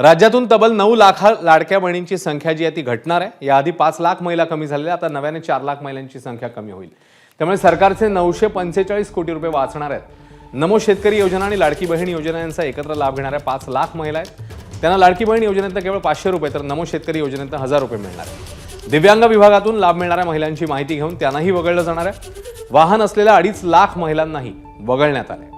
राज्यातून तब्बल 9 लाख लाडक्या बहिणींची संख्या जी आहे ती घटणार आहे। याआधी 5 लाख महिला कमी झालेल्या, आता नव्याने 4 लाख महिलांची संख्या कमी होईल। त्यामुळे सरकारचे 945 कोटी रुपये वाचणार आहेत। नमो शेतकरी योजना आणि लाडकी बहीण योजना यांचा एकत्र लाभ घेणाऱ्या 5 लाख महिला आहेत। त्यांना लाडकी बहीण योजनेतून केवळ 500 रुपये तर नमो शेतकरी योजनेतून 1000 रुपये मिळणार आहेत। दिव्यांग विभागातून लाभ मिळणाऱ्या महिलांची माहिती घेऊन त्यांनाही वगळलं जाणार आहे। वाहन असलेल्या 2.5 लाख महिलांनाही वगळण्यात आले।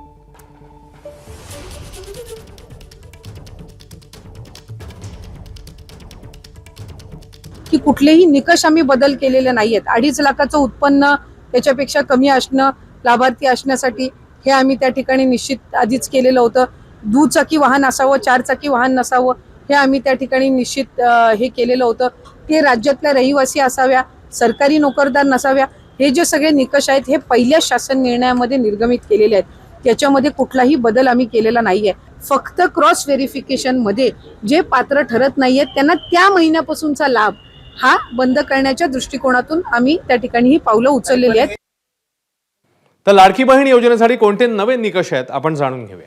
की कुठलेही निकष आम्ही बदल केलेले नाहीयेत। 2.5 लाखाचं उत्पन्न त्याच्यापेक्षा कमी असणं लाभार्थी असण्यासाठी हे आम्ही त्या ठिकाणी निश्चित आधीच केलेलं होतं। दुचाकी वाहन असावं, 4 चाकी वाहन नसावं हे आम्ही त्या ठिकाणी निश्चित हे केलेलं होतं। ते राज्यातल्या रहिवासी असाव्या, सरकारी नोकरदार नसाव्या, हे जे सगळे निकष आहेत हे पहिल्या शासन निर्णयामध्ये निर्गमित केलेले आहेत। त्याच्यामध्ये कुठलाही बदल आम्ही केलेला नाहीये। फक्त क्रॉस व्हेरिफिकेशन मध्ये जे पात्र ठरत नाहीयेत त्यांना त्या महिन्यापासूनचा लाभ हा बंद करण्याच्या दृष्टिकोनातून आम्ही त्या ठिकाणी ही पावलं उचललेली आहेत। तर लाडकी बहीण योजनेसाठी कोणते नवे निकष आहेत आपण जाणून घेऊया।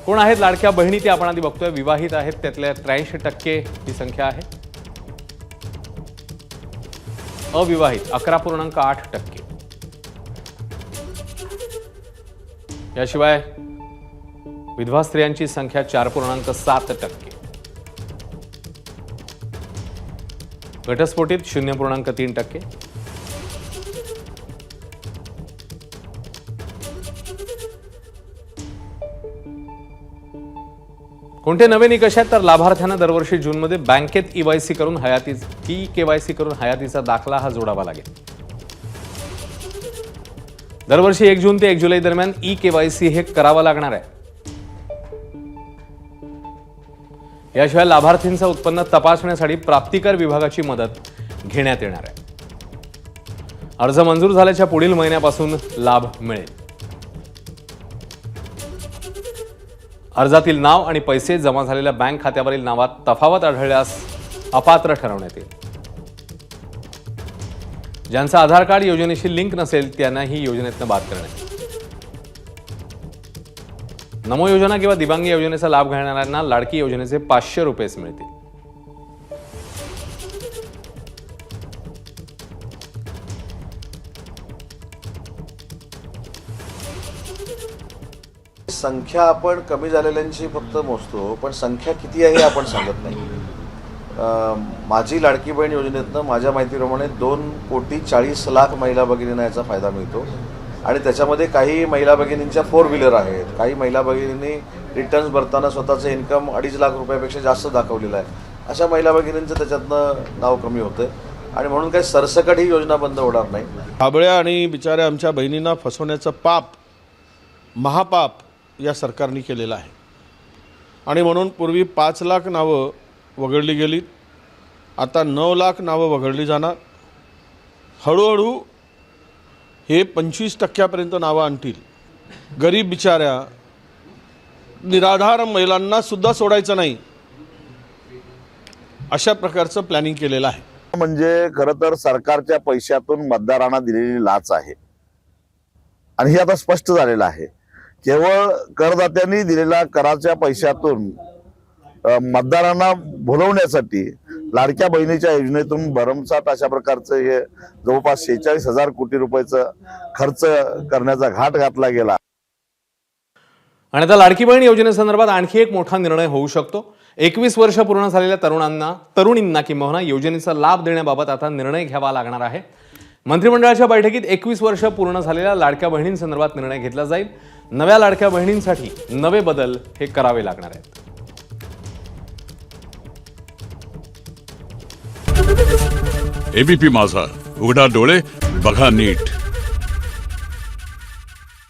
कोण आहेत लाडक्या बहिणी ते आपण आधी बघतोय। विवाहित आहेत त्यातल्या 83% ही संख्या आहे। अविवाहित 11.8%। याशिवाय विधवा स्त्रियांची संख्या 4.7%। घटस्फोटित 0.3%। कोणते नवे निकष आहेत तर लाभार्थ्यांना दरवर्षी जूनमध्ये बँकेत केवायसी करून हयातीचा दाखला हा जोडावा लागेल। दरवर्षी 1 जून ते 1 जुलै दरम्यान केवायसी हे करावं लागणार आहे। याशिवाय लाभार्थींचं उत्पन्न तपासण्यासाठी प्राप्तिकर विभागाची मदत घेण्यात येणार आहे। अर्ज मंजूर झाल्याच्या पुढील महिन्यापासून लाभ मिळेल। अर्जातील नाव आणि पैसे जमा झालेल्या बँक खात्यावरील नावात तफावत आढळल्यास अपात्र ठरवण्यात येईल। ज्यांचं आधार कार्ड योजनेशी लिंक नसेल त्यांनाही योजनेतून बाद करण्यात येईल। नमो योजना किंवा दिव्यांग योजनेचा लाभ घेणाऱ्यांना लाडकी योजनेचे 500 रुपयेच मिळतील। संख्या आपण कमी झालेल्यांची फक्त मोजतो, पण संख्या किती आहे हे आपण सांगत नाही। माझी लाडकी बहीण योजनेतनं माझ्या माहितीप्रमाणे 2,40,00,000 महिला भगिनींना याचा फायदा मिळतो आणि त्याच्यामध्ये काही महिला भगिनींच्या 4 व्हीलर आहेत। काही महिला भगिनींनी रिटर्न्स भरताना स्वतःचं इन्कम 2.5 लाख रुपयापेक्षा जास्त दाखवलेलं आहे। अशा महिला भगिनींचं त्याच्यातनं नाव कमी होतं आणि म्हणून काही सरसकट ही योजना बंद होणार नाही। हाबळ्या आणि बिचाऱ्या आमच्या बहिणींना फसवण्याचं पाप, महापाप या सरकारने केलेलं आहे आणि म्हणून पूर्वी 5 लाख नावं वगळली गेलीत, आता 9 लाख नावं वगळली जाणार। हळूहळू हे 25% नावं आणतील। गरीब बिचाऱ्या निराधार महिलांना सुद्धा सोडायचं नाही अशा प्रकारचं प्लॅनिंग केलेलं आहे। म्हणजे खरं तर सरकारच्या पैशातून मतदारांना दिलेली लाच आहे आणि हे आता स्पष्ट झालेलं आहे। केवळ करदात्यांनी दिलेल्या कराच्या पैशातून मतदारांना भुलवण्यासाठी लाडक्या बहिणीच्या योजनेतून भरमसाठ अशा प्रकारचं हे जवळपास 46,000 कोटी रुपयाचं खर्च करण्याचा घाट घातला गेला। आणि आता लाडकी बहीण योजनेसंदर्भात आणखी एक मोठा निर्णय होऊ शकतो। 21 वर्ष पूर्ण झालेल्या तरुणींना किंबहुना योजनेचा लाभ देण्याबाबत आता निर्णय घ्यावा लागणार आहे। मंत्रिमंडळाच्या बैठकीत 21 वर्ष पूर्ण झालेल्या लाडक्या बहिणींसंदर्भात निर्णय घेतला जाईल। नव्या लाडक्या बहिणींसाठी नवे बदल हे करावे लागणार आहेत। एबीपी माझा, उघडा डोळे बघा नीट।